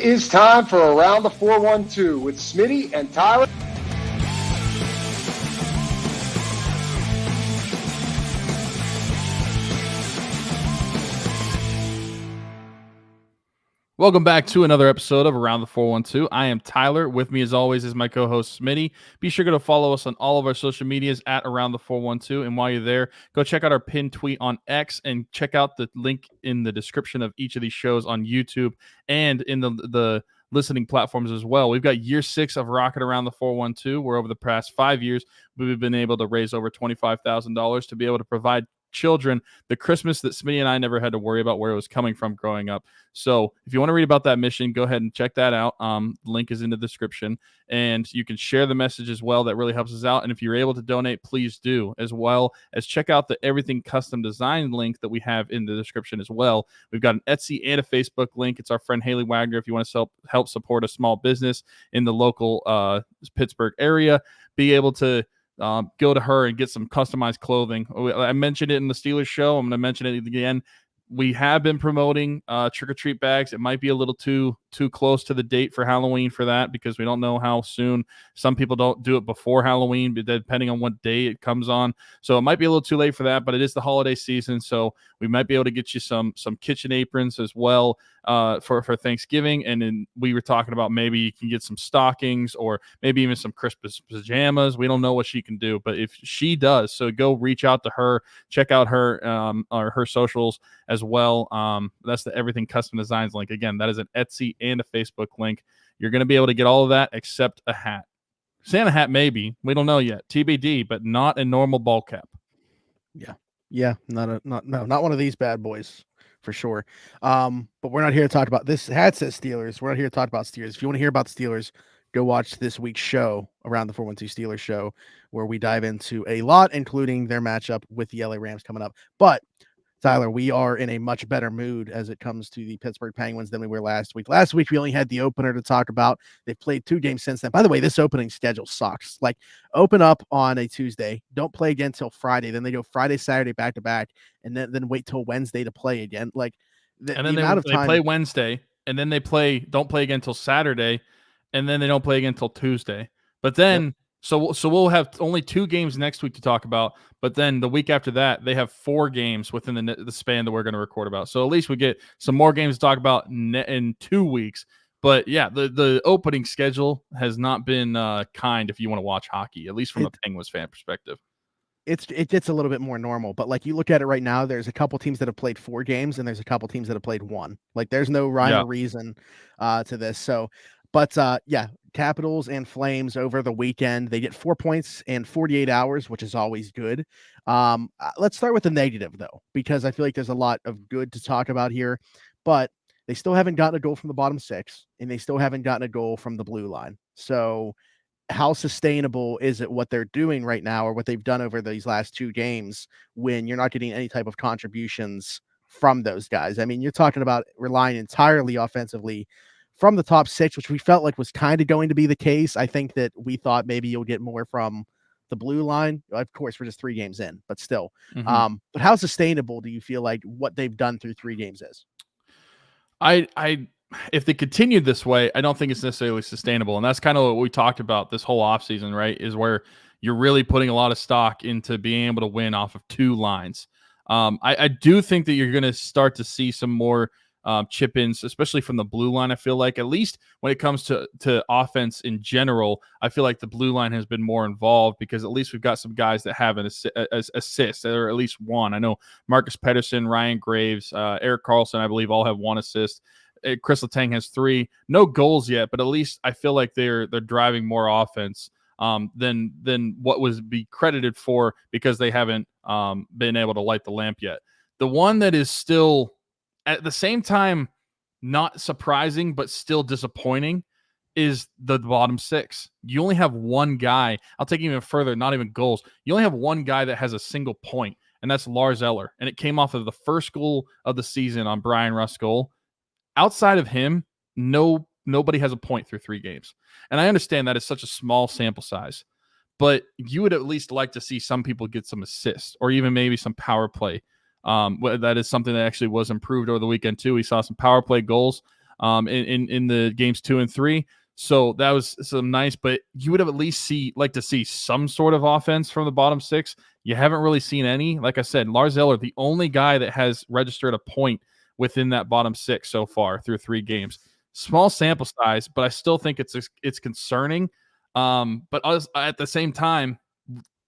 It is time for Around the 412 with Smitty and Tyler. Welcome back to another episode of Around the 412. I am Tyler. With me, as always, is my co-host Smitty. Be sure to follow us on all of our social medias at Around the 412. And while you're there, go check out our pinned tweet on X and check out the link in the description of each of these shows on YouTube and in the listening platforms as well. We've got year 6 of Rocking Around the 412, where over the past 5 years, we've been able to raise over $25,000 to be able to provide children the Christmas that Smitty and I never had to worry about where it was coming from growing up. So if you want to read about that mission, go ahead and check that out. The link is in the description, and you can share the message as well. That really helps us out. And if you're able to donate, please do, as well as check out the Everything Custom Design link that we have in the description as well. We've got an Etsy and a Facebook link. It's our friend Haley Wagner. If you want to help support a small business in the local Pittsburgh area, be able to go to her and get some customized clothing. I mentioned it in the Steelers show. I'm going to mention it again. We have been promoting trick-or-treat bags. It might be a little too close to the date for Halloween for that, because we don't know how soon. Some people don't do it before Halloween, but depending on what day it comes on. So it might be a little too late for that, but it is the holiday season, so we might be able to get you some kitchen aprons as well for Thanksgiving. And then we were talking about maybe you can get some stockings or maybe even some Christmas pajamas. We don't know what she can do, but if she does, so go reach out to her, check out her or her socials as well. That's the Everything Custom Designs link. Again, that is an Etsy and a Facebook link. You're going to be able to get all of that except a hat. Santa hat, maybe. We don't know yet. TBD, but not a normal ball cap. Yeah, not one of these bad boys for sure. But we're not here to talk about this. Hat says Steelers. We're not here to talk about Steelers. If you want to hear about the Steelers, go watch this week's show, Around the 412 Steelers show, where we dive into a lot, including their matchup with the LA Rams coming up. But Tyler, we are in a much better mood as it comes to the Pittsburgh Penguins than we were last week. Last week, we only had the opener to talk about. They've played 2 games since then. By the way, this opening schedule sucks. Like, open up on a Tuesday, don't play again till Friday. Then they go Friday, Saturday, back-to-back, and then wait till Wednesday to play again. Like, and then they play Wednesday, and then they don't play again till Saturday, and then they don't play again till Tuesday. But then... Yep. So we'll have only 2 games next week to talk about, but then the week after that, they have 4 games within the span that we're going to record about. So at least we get some more games to talk about in 2 weeks. But yeah, the opening schedule has not been kind if you want to watch hockey, at least from a Penguins fan perspective. It gets a little bit more normal, but like you look at it right now, there's a couple teams that have played 4 games and there's a couple teams that have played 1. Like, there's no rhyme or reason to this. So, but yeah, Capitals and Flames over the weekend. They get 4 points in 48 hours, which is always good. Let's start with the negative, though, because I feel like there's a lot of good to talk about here. But they still haven't gotten a goal from the bottom 6, and they still haven't gotten a goal from the blue line. So how sustainable is it what they're doing right now, or what they've done over these last 2 games, when you're not getting any type of contributions from those guys? I mean, you're talking about relying entirely offensively from the top 6, which we felt like was kind of going to be the case. I think that we thought maybe you'll get more from the blue line. Of course, we're just 3 games in, but still. Mm-hmm. But how sustainable do you feel like what they've done through 3 games is? If they continued this way, I don't think it's necessarily sustainable. And that's kind of what we talked about this whole offseason, right? Is where you're really putting a lot of stock into being able to win off of 2 lines. I do think that you're going to start to see some more chip-ins, especially from the blue line. I feel like, at least when it comes to offense in general, I feel like the blue line has been more involved, because at least we've got some guys that have an assist, or at least one. I know Marcus Pettersson, Ryan Graves, Erik Karlsson, I believe, all have 1 assist. Kris Letang has 3. No goals yet, but at least I feel like they're driving more offense than what was be credited for, because they haven't been able to light the lamp yet. The one that is still, at the same time, not surprising, but still disappointing, is the bottom 6. You only have 1 guy. I'll take it even further, not even goals. You only have 1 guy that has a single point, and that's Lars Eller. And it came off of the first goal of the season on Brian Rust's goal. Outside of him, nobody has a point through 3 games. And I understand that is such a small sample size, but you would at least like to see some people get some assists, or even maybe some power play. That is something that actually was improved over the weekend too. We saw some power play goals. in the games 2 and 3. So that was some nice, but you would have at least like to see some sort of offense from the bottom 6. You haven't really seen any. Like I said, Lars Eller, the only guy that has registered a point within that bottom 6 so far through 3 games. Small sample size, but I still think it's concerning. But at the same time,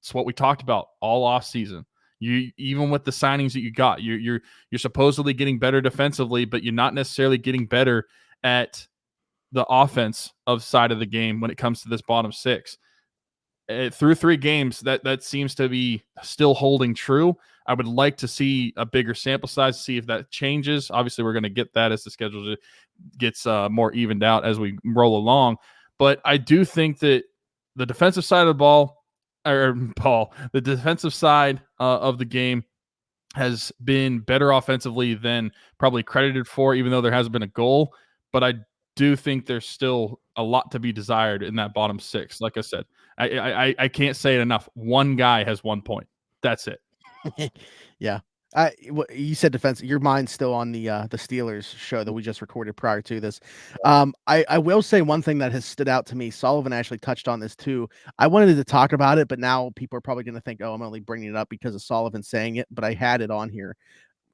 it's what we talked about all off season. You even with the signings that you got, you're supposedly getting better defensively, but you're not necessarily getting better at the offense of side of the game when it comes to this bottom 6. Through 3 games, that seems to be still holding true. I would like to see a bigger sample size, see if that changes. Obviously, we're going to get that as the schedule gets more evened out as we roll along. But I do think that the defensive side of the defensive side of the game has been better offensively than probably credited for, even though there hasn't been a goal. But I do think there's still a lot to be desired in that bottom 6. Like I said, I can't say it enough. One guy has 1 point. That's it. Yeah. You said defense. Your mind's still on the Steelers show that we just recorded prior to this. I will say one thing that has stood out to me. Sullivan actually touched on this too. I wanted to talk about it, but now people are probably going to think, oh, I'm only bringing it up because of Sullivan saying it. But I had it on here.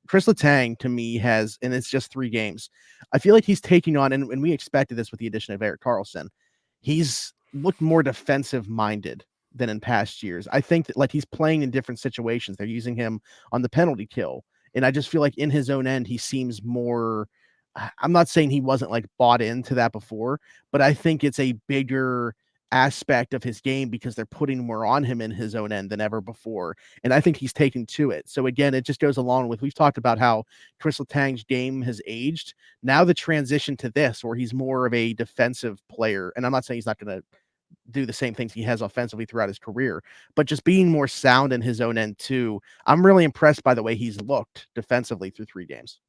Kris Letang to me has, and it's just 3 games. I feel like he's taking on, and we expected this with the addition of Erik Karlsson. He's looked more defensive minded than in past years. I think that like he's playing in different situations. They're using him on the penalty kill. And I just feel like in his own end, he seems more, I'm not saying he wasn't like bought into that before, but I think it's a bigger aspect of his game because they're putting more on him in his own end than ever before. And I think he's taken to it. So again, it just goes along with, we've talked about how Kris Letang's game has aged. Now the transition to this, where he's more of a defensive player. And I'm not saying he's not going to do the same things he has offensively throughout his career, but just being more sound in his own end too. I'm really impressed by the way he's looked defensively through 3 games.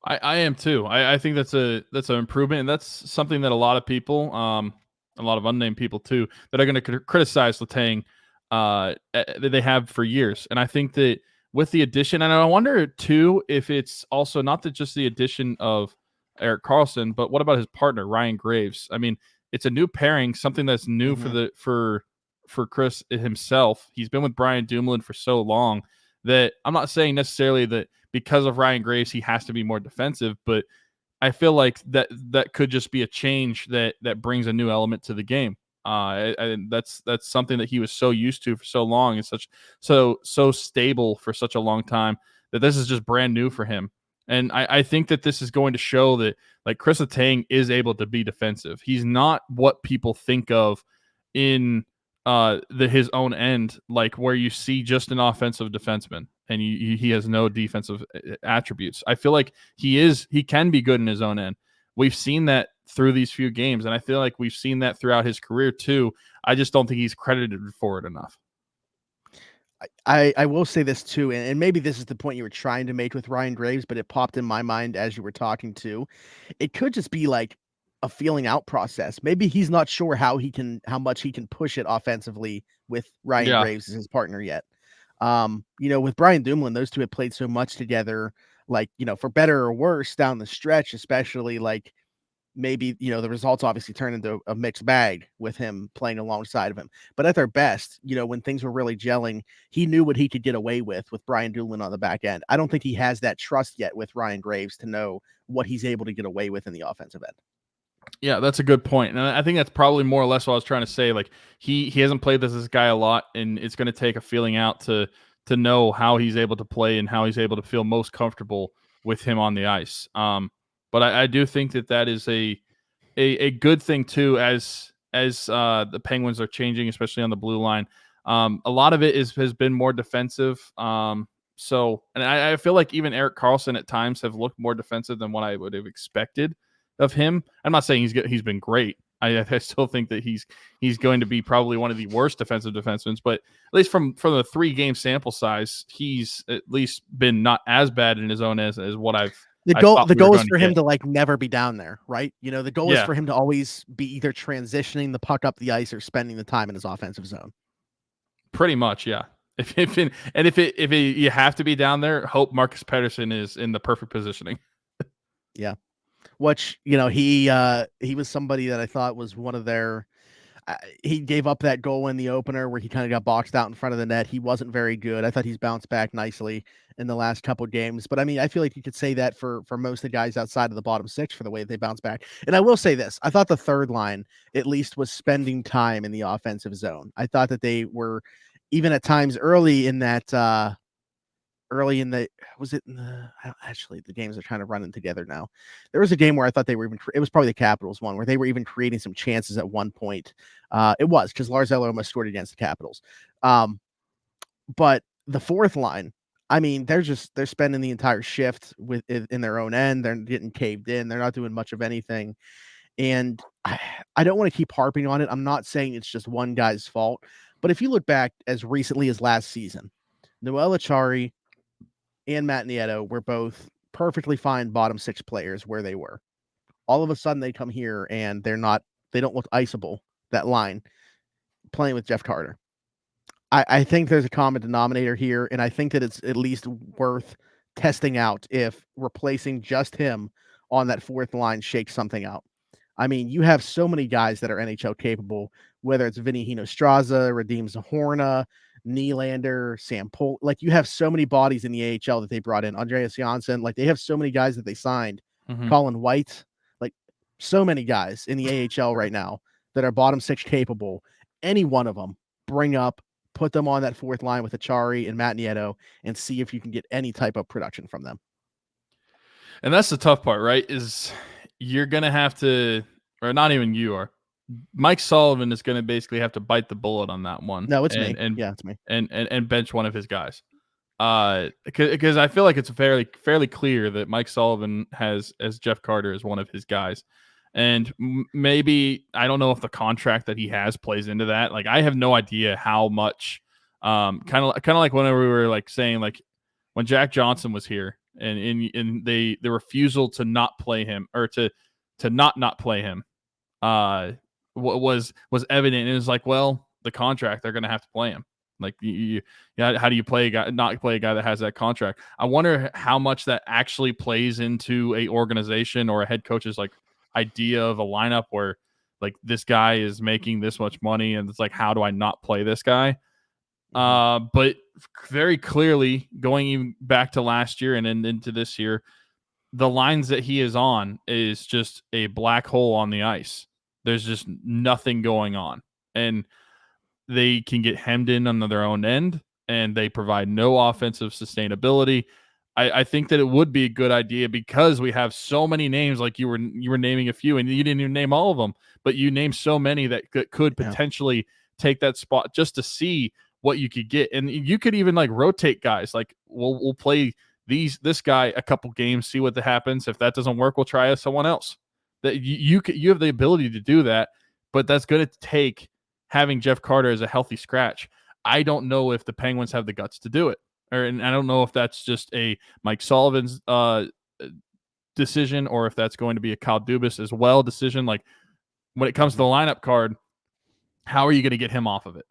I am too. I think that's an improvement, and that's something that a lot of people, a lot of unnamed people too, that are going to criticize Letang that they have for years. And I think that with the addition, and I wonder too if it's also not that just the addition of Erik Karlsson, but what about his partner Ryan Graves? I mean, it's a new pairing, something that's new for Kris himself. He's been with Brian Dumoulin for so long that I'm not saying necessarily that because of Ryan Graves he has to be more defensive, but I feel like that could just be a change that brings a new element to the game. That's something that he was so used to for so long and so stable for such a long time that this is just brand new for him. And I think that this is going to show that like Kris Letang is able to be defensive. He's not what people think of in his own end, like where you see just an offensive defenseman and he has no defensive attributes. I feel like he can be good in his own end. We've seen that through these few games, and I feel like we've seen that throughout his career too. I just don't think he's credited for it enough. I will say this too, and maybe this is the point you were trying to make with Ryan Graves, but it popped in my mind as you were talking too. It could just be like a feeling out process. Maybe he's not sure how much he can push it offensively with Ryan Graves as his partner yet. With Brian Dumoulin, those two had played so much together, like, for better or worse down the stretch, especially like maybe, the results obviously turned into a mixed bag with him playing alongside of him. But at their best, when things were really gelling, he knew what he could get away with Brian Dumoulin on the back end. I don't think he has that trust yet with Ryan Graves to know what he's able to get away with in the offensive end. Yeah, that's a good point. And I think that's probably more or less what I was trying to say. Like he hasn't played this guy a lot, and it's going to take a feeling out to know how he's able to play and how he's able to feel most comfortable with him on the ice. But I do think that is a good thing too, as the Penguins are changing, especially on the blue line. A lot of it has been more defensive. So, and I feel like even Erik Karlsson at times have looked more defensive than what I would have expected of him. I'm not saying he's been great. I still think that he's going to be probably one of the worst defensive defensemen, but at least from the 3-game sample size, he's at least been not as bad in his own as what I've. The goal is for him to like never be down there, right? The goal is for him to always be either transitioning the puck up the ice or spending the time in his offensive zone. Pretty much, yeah. If you have to be down there, hope Marcus Pettersson is in the perfect positioning. Yeah. which, he was somebody that I thought was one of their. He gave up that goal in the opener where he kind of got boxed out in front of the net. He wasn't very good. I thought he's bounced back nicely in the last couple of games. But I mean, I feel like you could say that for most of the guys outside of the bottom six for the way they bounce back. And I will say this. I thought the third line at least was spending time in the offensive zone. I thought that they were even at times early in that was it in actually the games are kind of running together now. There was a game where I thought they were it was probably the Capitals one where they were even creating some chances at one point. It was because Lars Eller almost scored against the Capitals. But the fourth line, I mean, they're spending the entire shift in their own end. They're getting caved in. They're not doing much of anything. And I don't want to keep harping on it. I'm not saying it's just one guy's fault, but if you look back as recently as last season, Noel Acciari and Matt Nieto were both perfectly fine bottom six players where they were. All of a sudden they come here and they don't look iceable, that line, playing with Jeff Carter. I think there's a common denominator here, and I think that it's at least worth testing out if replacing just him on that fourth line shakes something out. I mean, you have so many guys that are NHL capable, whether it's Vinny Hinostraza, Radim Zahorna, Nylander, Sam Polk. Like, you have so many bodies in the AHL that they brought in. Andreas Janssen. Like, they have so many guys that they signed. Colin White. Like, so many guys in the AHL right now that are bottom six capable. Any one of them, bring up, put them on that fourth line with Acciari and Matt Nieto and see if you can get any type of production from them. And that's the tough part, right? Is you're going to have to, or not even you are, Mike Sullivan is going to basically have to bite the bullet on that one. No, it's me. Yeah, it's me. And bench one of his guys. Because I feel like it's fairly clear that Mike Sullivan has Jeff Carter as one of his guys. And maybe, I don't know if the contract that he has plays into that. Like, I have no idea how much, kind of like whenever we were like saying, like when Jack Johnson was here and the refusal to not play him or to not play him, was evident. And it was like, well, the contract, they're going to have to play him. Like, how do you not play a guy that has that contract? I wonder how much that actually plays into a organization or a head coach's like idea of a lineup where like this guy is making this much money and it's like, how do I not play this guy? But very clearly, going even back to last year and into this year, the lines that he is on is just a black hole on the ice. There's just nothing going on. And they can get hemmed in on their own end, and they provide no offensive sustainability. I think that it would be a good idea because we have so many names, like you were naming a few, and you didn't even name all of them, but you named so many that could potentially take that spot just to see what you could get. And you could even like rotate guys. Like we'll play this guy a couple games, see what happens. If that doesn't work, we'll try someone else. That you have the ability to do that, but that's going to take having Jeff Carter as a healthy scratch. I don't know if the Penguins have the guts to do it. And I don't know if that's just a Mike Sullivan's decision or if that's going to be a Kyle Dubas as well decision. Like, when it comes to the lineup card, how are you going to get him off of it?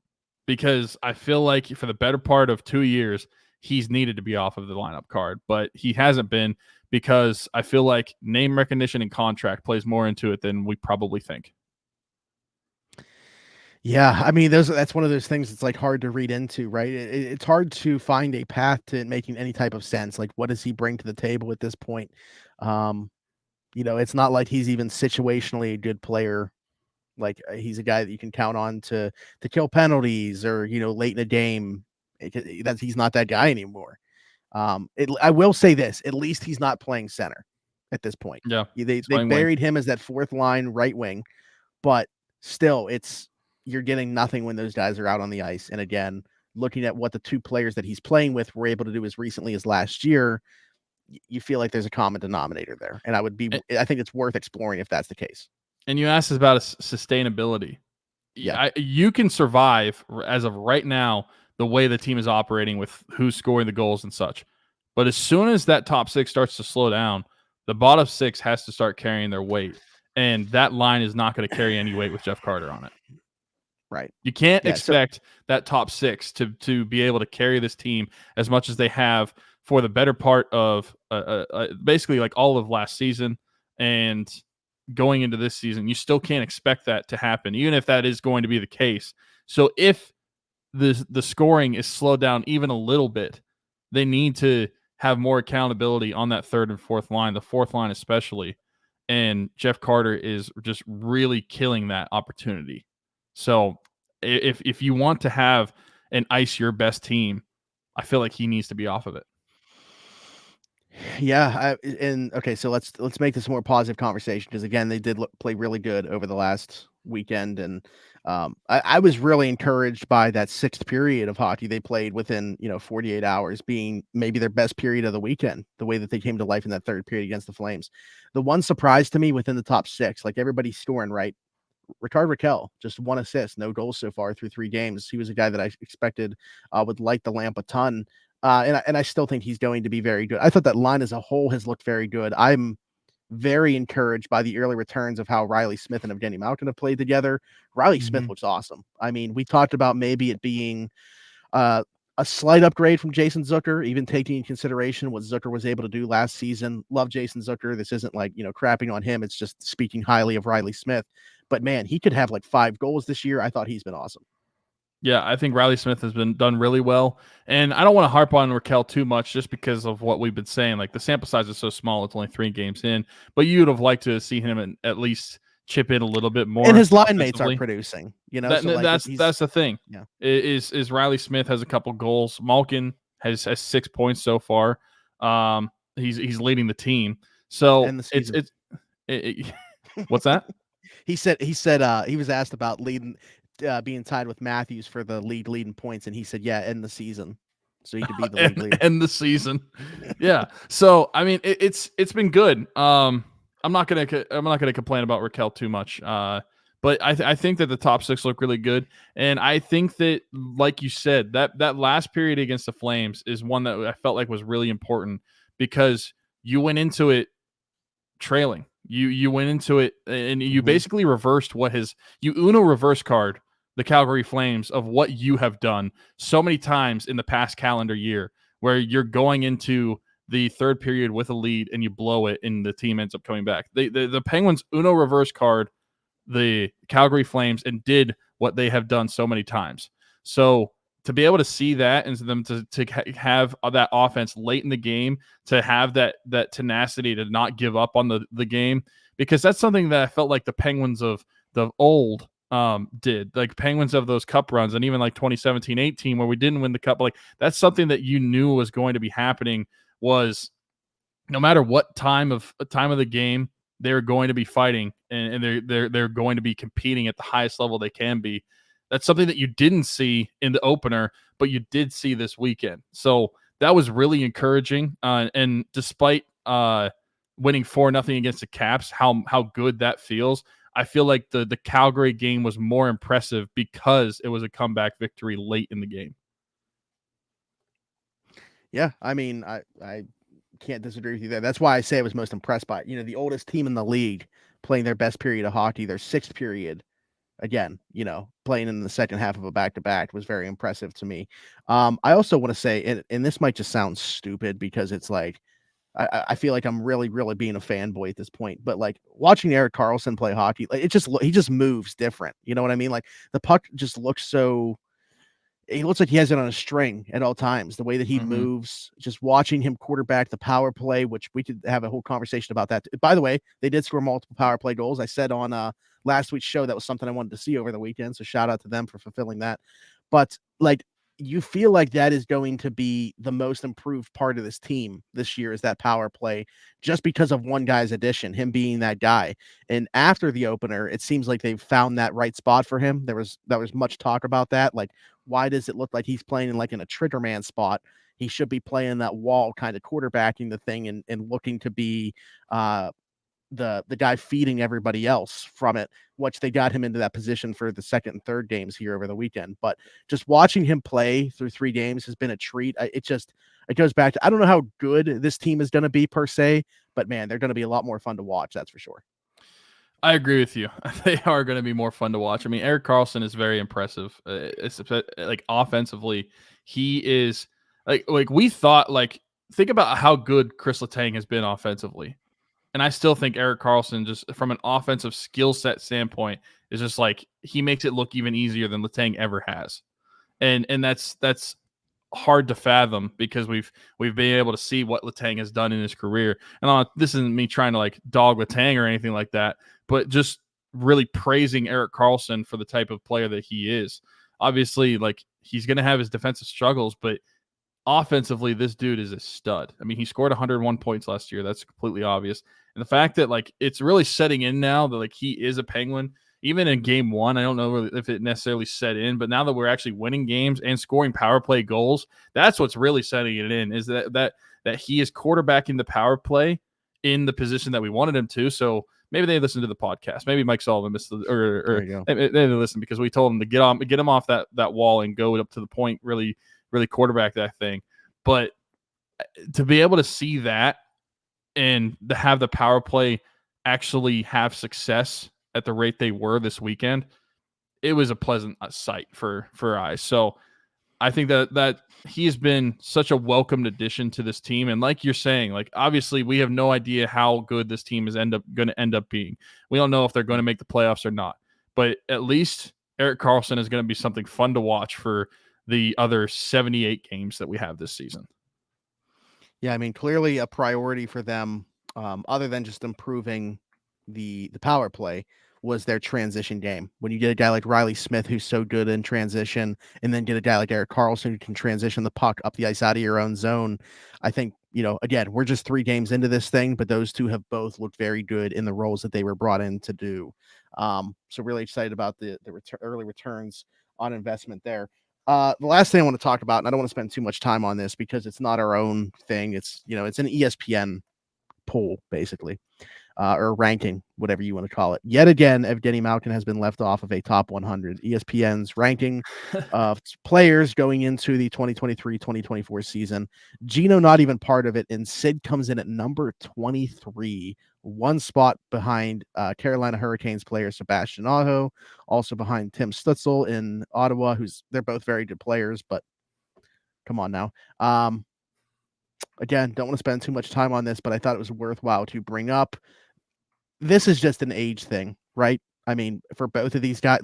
Because I feel like for the better part of 2 years, he's needed to be off of the lineup card, but he hasn't been because I feel like name recognition and contract plays more into it than we probably think. Yeah, I mean, that's one of those things that's like hard to read into, right? It's hard to find a path to making any type of sense. Like, what does he bring to the table at this point? It's not like he's even situationally a good player. Like, he's a guy that you can count on to kill penalties or, late in a game. He's not that guy anymore. I will say this, at least he's not playing center at this point. Yeah. They buried him as that fourth line right wing, but still you're getting nothing when those guys are out on the ice. And again, looking at what the two players that he's playing with were able to do as recently as last year, you feel like there's a common denominator there. And I think it's worth exploring if that's the case. And you asked about sustainability. Yeah. You can survive as of right now, the way the team is operating with who's scoring the goals and such. But as soon as that top six starts to slow down, the bottom six has to start carrying their weight. And that line is not going to carry any weight with Jeff Carter on it. Right. You can't expect that top six to be able to carry this team as much as they have for the better part of basically like all of last season And going into this season, you still can't expect that to happen, even if that is going to be the case. So if the scoring is slowed down even a little bit, they need to have more accountability on that third and fourth line, the fourth line especially. And Jeff Carter is just really killing that opportunity. So if you want to have an ice your best team, I feel like he needs to be off of it. Yeah, okay, so let's make this a more positive conversation because again, they did play really good over the last weekend, and I was really encouraged by that sixth period of hockey they played within 48 hours being maybe their best period of the weekend. The way that they came to life in that third period against the Flames. The one surprise to me within the top six, like everybody's scoring right. Rickard Rakell, just 1 assist, no goals so far through 3 games. He was a guy that I expected would light the lamp a ton. And I still think he's going to be very good. I thought that line as a whole has looked very good. I'm very encouraged by the early returns of how Reilly Smith and Evgeni Malkin have played together. Reilly Smith looks awesome. I mean, we talked about maybe it being a slight upgrade from Jason Zucker, even taking in consideration what Zucker was able to do last season. Love Jason Zucker. This isn't like, crapping on him. It's just speaking highly of Reilly Smith. But man, he could have like 5 goals this year. I thought he's been awesome. Yeah, I think Reilly Smith has been done really well. And I don't want to harp on Rakell too much just because of what we've been saying. Like the sample size is so small, it's only 3 games in. But you'd have liked to see him at least chip in a little bit more. And his line mates are producing, that's the thing. Yeah. Is Reilly Smith has a couple goals. Malkin has 6 points so far. He's leading the team. So what's that? He said he was asked about leading being tied with Matthews for the leading points, and he said, "Yeah, end the season." So he could be the league leader. End the season. Yeah. So I mean, it's been good. I'm not gonna complain about Rakell too much. But I think that the top 6 look really good, and I think that, like you said, that last period against the Flames is one that I felt like was really important because you went into it trailing. You went into it and you basically reversed you Uno reverse card the Calgary Flames of what you have done so many times in the past calendar year, where you're going into the third period with a lead and you blow it and the team ends up coming back. The Penguins Uno reverse card the Calgary Flames and did what they have done so many times. So to be able to see that and them to have that offense late in the game, to have that tenacity to not give up on the game, because that's something that I felt like the Penguins of the old did, like Penguins of those cup runs, and even like 2017-18 where we didn't win the cup. Like that's something that you knew was going to be happening, was no matter what time of the game, they're going to be fighting and they're going to be competing at the highest level they can be. That's something that you didn't see in the opener, but you did see this weekend. So that was really encouraging. And despite winning 4-0 against the Caps, how good that feels, I feel like the Calgary game was more impressive because it was a comeback victory late in the game. Yeah, I mean, I can't disagree with you there. That's why I say I was most impressed by it. The oldest team in the league playing their best period of hockey, their 6th period, again, playing in the second half of a back-to-back was very impressive to me. I also want to say, and this might just sound stupid because it's like, I feel like I'm really, really being a fanboy at this point, but like watching Erik Karlsson play hockey, like he just moves different. You know what I mean? Like the puck just looks he looks like he has it on a string at all times. The way that he moves, just watching him quarterback the power play, which we could have a whole conversation about that. By the way, they did score multiple power play goals. I said on last week's show that was something I wanted to see over the weekend. So shout out to them for fulfilling that. But like, you feel like that is going to be the most improved part of this team this year, is that power play, just because of one guy's addition, him being that guy. And after the opener, it seems like they've found that right spot for him. There was much talk about that. Like, why does it look like he's playing in a trigger man spot? He should be playing that wall, kind of quarterbacking the thing and looking to be the guy feeding everybody else from it, which they got him into that position for the second and third games here over the weekend. But just watching him play through 3 games has been a treat. It goes back to, I don't know how good this team is going to be per se, but man, they're going to be a lot more fun to watch. That's for sure. I agree with you. They are going to be more fun to watch. I mean, Erik Karlsson is very impressive. It's like offensively, he is like we thought. Like, think about how good Kris Letang has been offensively. And I still think Erik Karlsson, just from an offensive skill set standpoint, is just like he makes it look even easier than Letang ever has. And that's hard to fathom because we've been able to see what Letang has done in his career. And this isn't me trying to like dog Letang or anything like that, but just really praising Erik Karlsson for the type of player that he is. Obviously, like he's going to have his defensive struggles, but offensively, this dude is a stud. I mean, he scored 101 points last year. That's completely obvious. And the fact that like it's really setting in now that like he is a Penguin. Even in game one, I don't know if it necessarily set in, but now that we're actually winning games and scoring power play goals, that's what's really setting it in, is that he is quarterbacking the power play in the position that we wanted him to. So maybe they listened to the podcast. Maybe Mike Sullivan missed or they listened because we told him to get him off that wall and go up to the point, really quarterback that thing. But to be able to see that and to have the power play actually have success at the rate they were this weekend, it was a pleasant sight for eyes. So I think that he has been such a welcomed addition to this team. And like you're saying, like obviously we have no idea how good this team is going to end up being. We don't know if they're going to make the playoffs or not. But at least Erik Karlsson is going to be something fun to watch for the other 78 games that we have this season. Yeah, I mean, clearly a priority for them, other than just improving the power play, was their transition game. When you get a guy like Reilly Smith, who's so good in transition, and then get a guy like Erik Karlsson who can transition the puck up the ice out of your own zone, I think, again, we're just 3 games into this thing, but those two have both looked very good in the roles that they were brought in to do. So really excited about the early returns on investment there. The last thing I want to talk about, and I don't want to spend too much time on this because it's not our own thing. It's, it's an ESPN poll, basically, or ranking, whatever you want to call it. Yet again, Evgeni Malkin has been left off of a top 100. ESPN's ranking of players going into the 2023-2024 season. Geno not even part of it, and Sid comes in at number 23, one spot behind Carolina Hurricanes player Sebastian Aho, also behind Tim Stützle in Ottawa, they're both very good players, but come on now. Again, don't want to spend too much time on this, but I thought it was worthwhile to bring up. This is just an age thing, right? I mean, for both of these guys,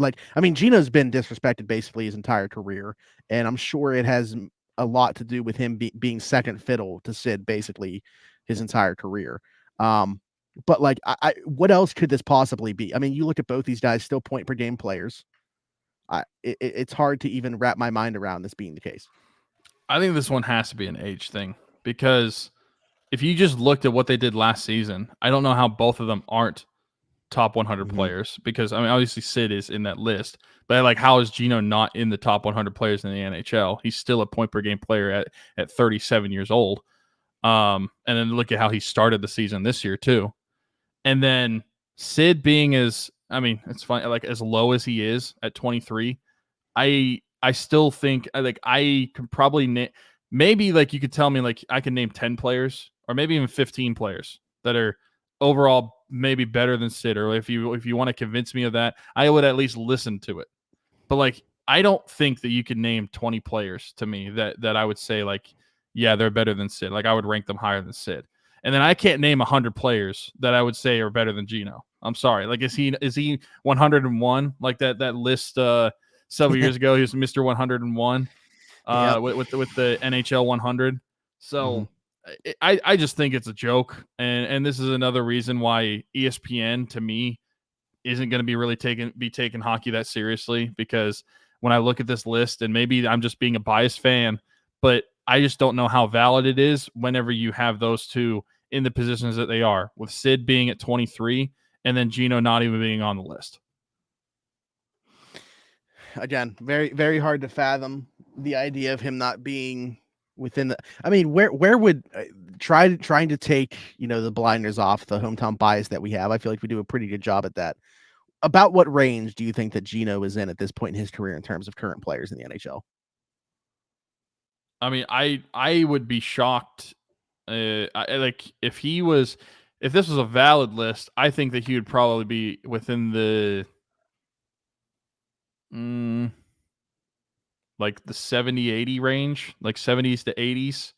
Geno's been disrespected basically his entire career, and I'm sure it has a lot to do with him being second fiddle to Sid basically his entire career. But like, what else could this possibly be? I mean, you look at both these guys, still point per game players. It's hard to even wrap my mind around this being the case. I think this one has to be an age thing because if you just looked at what they did last season, I don't know how both of them aren't top 100 players because, I mean, obviously Sid is in that list, but like, how is Geno not in the top 100 players in the NHL? He's still a point per game player at 37 years old. And then look at how he started the season this year too. And then Sid being it's fine, like as low as he is at 23, I still think like I can probably maybe like you could tell me like I can name 10 players or maybe even 15 players that are overall maybe better than Sid, or if you want to convince me of that, I would at least listen to it. But like I don't think that you could name 20 players to me that I would say like, yeah, they're better than Sid. Like I would rank them higher than Sid. And then I can't name 100 players that I would say are better than Geno. I'm sorry. Like is he 101 like that list several years ago? He was Mr. 101 Yep. with the NHL 100. So I just think it's a joke, and this is another reason why ESPN to me isn't going to be really taking hockey that seriously, because when I look at this list, and maybe I'm just being a biased fan, but I just don't know how valid it is whenever you have those two in the positions that they are, with Sid being at 23 and then Geno not even being on the list. Again, very, very hard to fathom the idea of him not being within the. I mean, where would trying to take the blinders off the hometown bias that we have? I feel like we do a pretty good job at that. About what range do you think that Geno is in at this point in his career in terms of current players in the NHL? I mean, I would be shocked. Like if this was a valid list, I think that he would probably be within the like the 70-80 range, like 70s to 80s,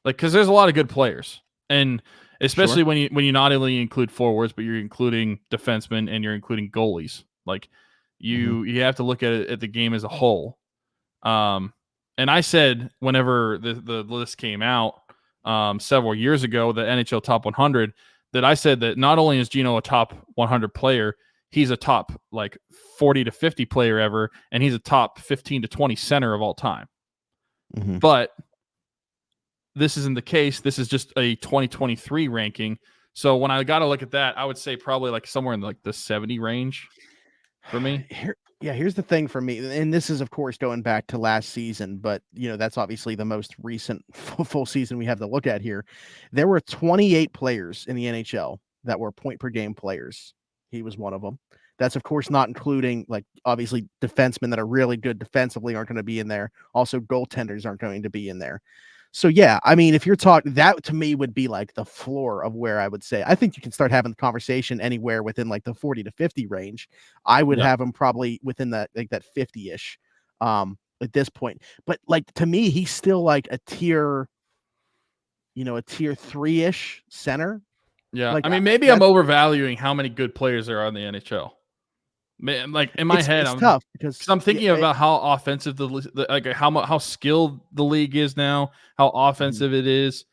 like because there's a lot of good players, and especially when you not only include forwards, but you're including defensemen and you're including goalies. Like you have to look at the game as a whole. And I said whenever the list came out several years ago, the NHL Top 100, that I said that not only is Geno a top 100 player, he's a top like 40 to 50 player ever, and he's a top 15 to 20 center of all time. But this isn't the case. This is just a 2023 ranking. So when I got to look at that, I would say probably like somewhere in like the 70 range for me. Here's the thing for me, and this is of course going back to last season, but that's obviously the most recent full season we have to look at here. There were 28 players in the NHL that were point per game players. He was one of them. That's of course not including like obviously defensemen that are really good defensively aren't going to be in there. Also goaltenders aren't going to be in there. So yeah, I mean, if you're talking, that to me would be like the floor of where I would say I think you can start having the conversation anywhere within like the 40 to 50 range. I would have him probably within that like that 50-ish at this point. But like to me, he's still like a tier 3-ish center. Yeah, like, I mean, maybe I'm overvaluing how many good players there are in the NHL. Man, like in my head, it's tough because I'm thinking about how offensive like how skilled the league is now, how offensive it is.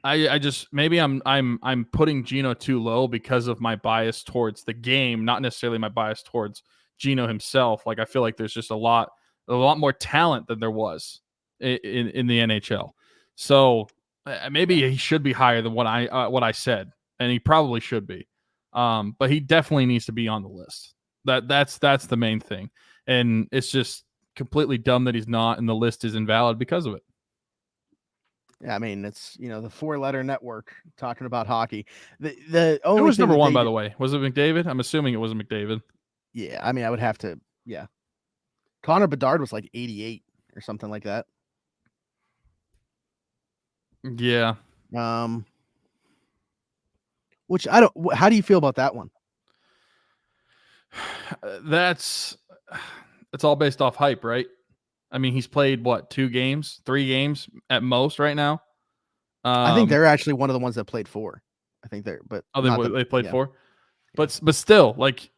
I just maybe I'm putting Geno too low because of my bias towards the game, not necessarily my bias towards Geno himself. Like I feel like there's just a lot more talent than there was in the NHL. So maybe he should be higher than what I said, and he probably should be. But he definitely needs to be on the list. That's the main thing, and it's just completely dumb that he's not, and the list is invalid because of it. Yeah, I mean, it's the 4-letter network talking about hockey. The only Who was number one, by the way? Was it McDavid? I'm assuming it was McDavid. Yeah, I mean, I would have to. Yeah, Connor Bedard was like 88 or something like that. Yeah. Which I don't. How do you feel about that one? It's all based off hype, right? I mean, he's played what, 2 games, 3 games at most right now. I think they're actually one of the ones that played 4. I think they're, but they played 4, but still, like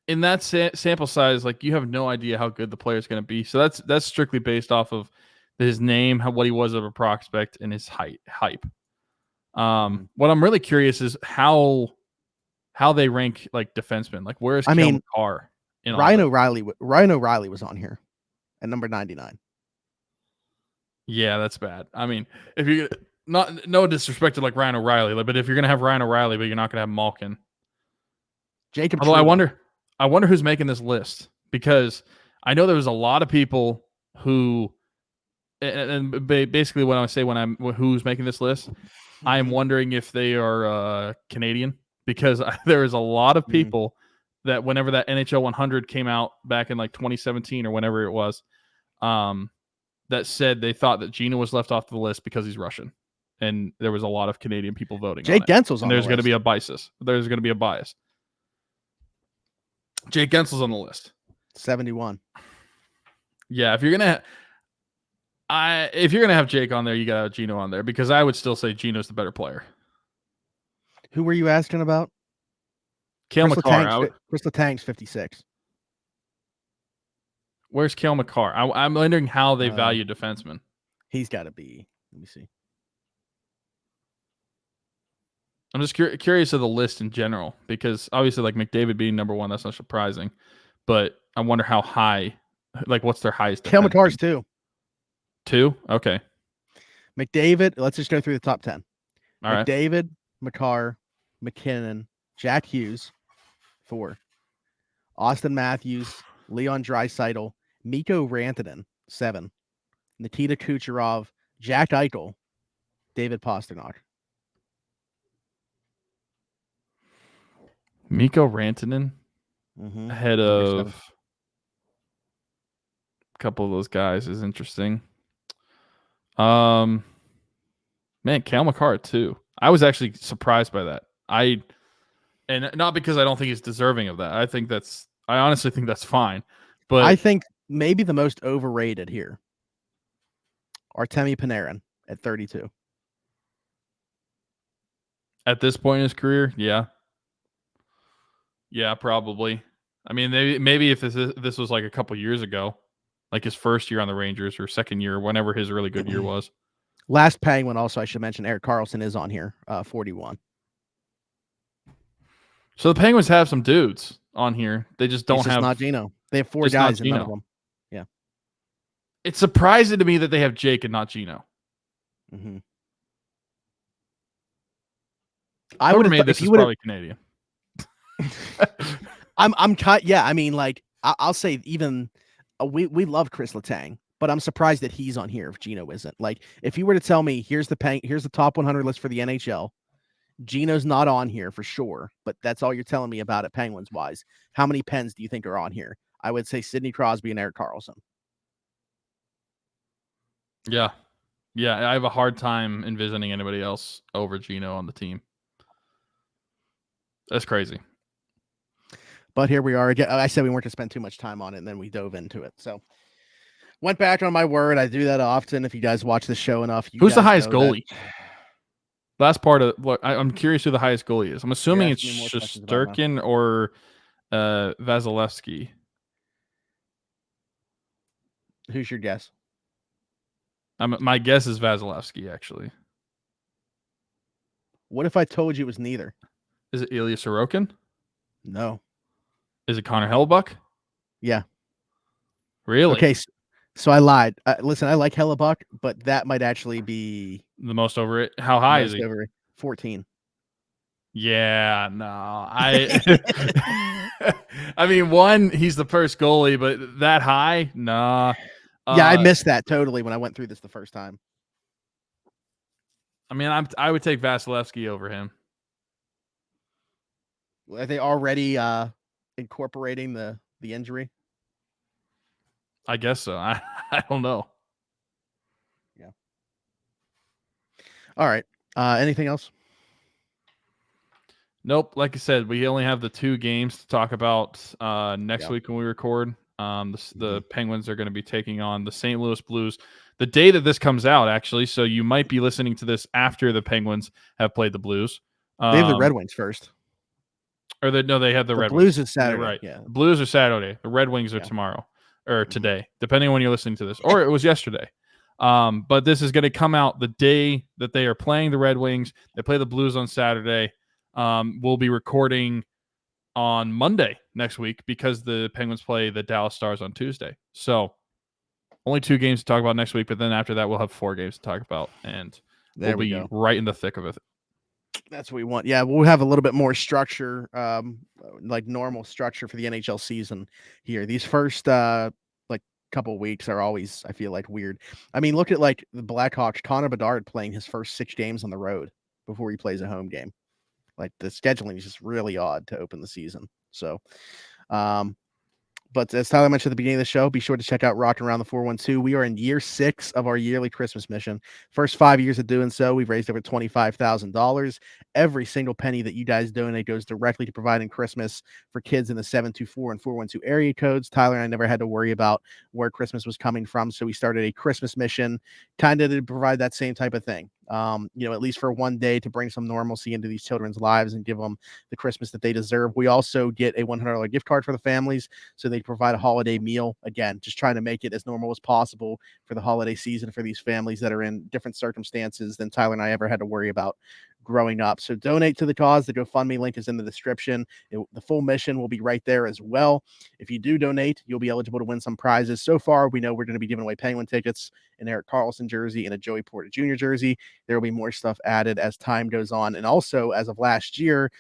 in that sample size, like you have no idea how good the player is going to be. So that's strictly based off of his name, what he was of a prospect, and his hype. What I'm really curious is how they rank like defensemen. Like where's Makar? Ryan O'Reilly was on here at number 99. Yeah, that's bad. I mean, if you no disrespect to like Ryan O'Reilly, but if you're gonna have Ryan O'Reilly, but you're not gonna have Malkin. Jacob. Although I wonder who's making this list, because I know there was a lot of people who, and basically what I say who's making this list, I am wondering if they are Canadian, because there is a lot of people that whenever that NHL 100 came out back in like 2017 or whenever it was, that said they thought that Geno was left off the list because he's Russian, and there was a lot of Canadian people voting. Jake Guentzel's on the list. There's going to be a bias. There's going to be a bias. Jake Guentzel's on the list. 71. Yeah, if you're gonna have Jake on there, you gotta have Geno on there, because I would still say Geno's the better player. Who were you asking about? Cale Makar. Kris Letang's 56. Where's Cale Makar? I'm wondering how they value defensemen. He's got to be. Let me see. I'm just curious of the list in general, because obviously, like McDavid being number 1, that's not surprising. But I wonder how high, like what's their highest? Cale Makar's 2. 2? Okay. McDavid. Let's just go through the top 10. All right. McDavid, Makar, McKinnon, Jack Hughes, 4. Austin Matthews, Leon Draisaitl, Mikko Rantanen, 7. Nikita Kucherov, Jack Eichel, David Pastrnak. Mikko Rantanen ahead of a couple of those guys is interesting. Man, Cale Makar too. I was actually surprised by that. And not because I don't think he's deserving of that. I honestly think that's fine. But I think maybe the most overrated here, Artemi Panarin at 32. At this point in his career, yeah. Yeah, probably. I mean, maybe if this was like a couple years ago, like his first year on the Rangers or second year, whenever his really good year was. Last Penguin, also, I should mention, Erik Karlsson is on here, 41. So the Penguins have some dudes on here. They just don't have. Not Geno. They have 4 guys and none of them. Yeah. It's surprising to me that they have Jake and not Geno. Mm-hmm. I would have made this is probably Canadian. I'm yeah. I mean, like I'll say even we love Kris Letang, but I'm surprised that he's on here if Geno isn't. Like if you were to tell me here's the top 100 list for the NHL, Geno's not on here for sure, but that's all you're telling me about it Penguins wise. How many Pens do you think are on here? I would say Sidney Crosby and Erik Karlsson. Yeah. Yeah, I have a hard time envisioning anybody else over Geno on the team. That's crazy. But here we are again. I said we weren't to spend too much time on it, and then we dove into it. So went back on my word. I do that often. If you guys watch the show enough, who's the highest goalie? Last part of what I'm curious who the highest goalie is. I'm assuming it's Shesterkin or Vasilevsky. Who's your guess? My guess is Vasilevsky, actually. What if I told you it was neither? Is it Ilya Sorokin? No. Is it Connor Hellebuyck? Yeah. Really? Okay, so I lied. Listen, I like Hellebuyck, but that might actually be the most over it. How high is he? Over 14. Yeah, no. I mean, one, he's the first goalie, but that high? Nah. Yeah, I missed that totally when I went through this the first time. I mean, I would take Vasilevsky over him. Are they already incorporating the injury? I guess so. I don't know. Yeah. All right. Anything else? Nope. Like I said, we only have the 2 games to talk about next week when we record. The Penguins are going to be taking on the St. Louis Blues the day that this comes out, actually. So you might be listening to this after the Penguins have played the Blues. They have the Red Wings first. Or they have the Red Blues Wings. is Saturday. Right. Yeah. The Blues are Saturday. The Red Wings are tomorrow or today, depending on when you're listening to this. Or it was yesterday. But this is going to come out the day that they are playing the Red Wings. They play the Blues on Saturday. We'll be recording on Monday next week because the Penguins play the Dallas Stars on Tuesday. So only 2 games to talk about next week, but then after that, we'll have 4 games to talk about, and we'll be right in the thick of it. That's what we want. Yeah, we'll have a little bit more structure, like normal structure for the NHL season here. These first couple of weeks are always, I feel like, weird. I mean, look at like the Blackhawks, Connor Bedard playing his first 6 games on the road before he plays a home game. Like the scheduling is just really odd to open the season. So, but as Tyler mentioned at the beginning of the show, be sure to check out Rockin' Around the 412. We are in year 6 of our yearly Christmas mission. First 5 years of doing so, we've raised over $25,000. Every single penny that you guys donate goes directly to providing Christmas for kids in the 724 and 412 area codes. Tyler and I never had to worry about where Christmas was coming from, so we started a Christmas mission kind of to provide that same type of thing. At least for one day to bring some normalcy into these children's lives and give them the Christmas that they deserve. We also get a $100 gift card for the families so they provide a holiday meal. Again, just trying to make it as normal as possible for the holiday season for these families that are in different circumstances than Tyler and I ever had to worry about growing up. So donate to the cause. The GoFundMe link is in the description. The full mission will be right there as well. If you do donate, you'll be eligible to win some prizes. So far, we know we're going to be giving away Penguin tickets, an Erik Karlsson jersey, and a Joey Porter Jr. jersey. There will be more stuff added as time goes on. And also, as of last year,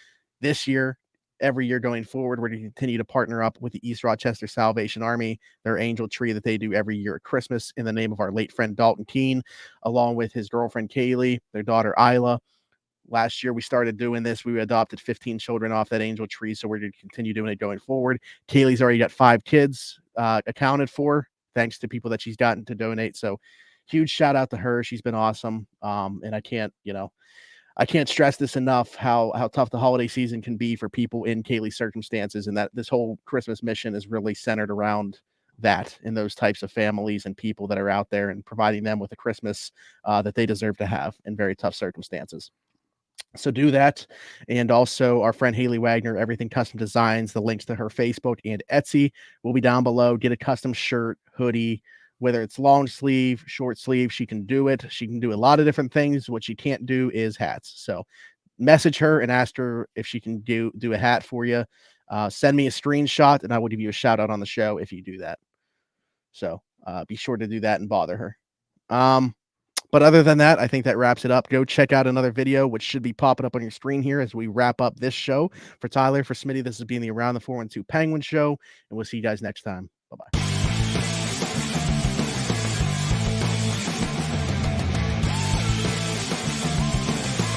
this year, every year going forward, we're going to continue to partner up with the East Rochester Salvation Army, their angel tree that they do every year at Christmas in the name of our late friend Dalton Keene, along with his girlfriend Kaylee, their daughter Isla. Last year, we started doing this. We adopted 15 children off that angel tree, so we're going to continue doing it going forward. Kaylee's already got 5 kids accounted for, thanks to people that she's gotten to donate. So huge shout out to her. She's been awesome. And I can't stress this enough, how tough the holiday season can be for people in Kaylee's circumstances, and that this whole Christmas mission is really centered around that and those types of families and people that are out there and providing them with a Christmas that they deserve to have in very tough circumstances. So do that. And also our friend Haley Wagner, Everything Custom Designs, the links to her Facebook and Etsy will be down below. Get a custom shirt, hoodie, whether it's long sleeve, short sleeve, she can do it. She can do a lot of different things. What she can't do is hats. So message her and ask her if she can do a hat for you. Send me a screenshot and I will give you a shout out on the show if you do that. So be sure to do that and bother her. But other than that, I think that wraps it up. Go check out another video, which should be popping up on your screen here as we wrap up this show. For Tyler, for Smitty, this has been the Around the 412 Penguin Show, and we'll see you guys next time.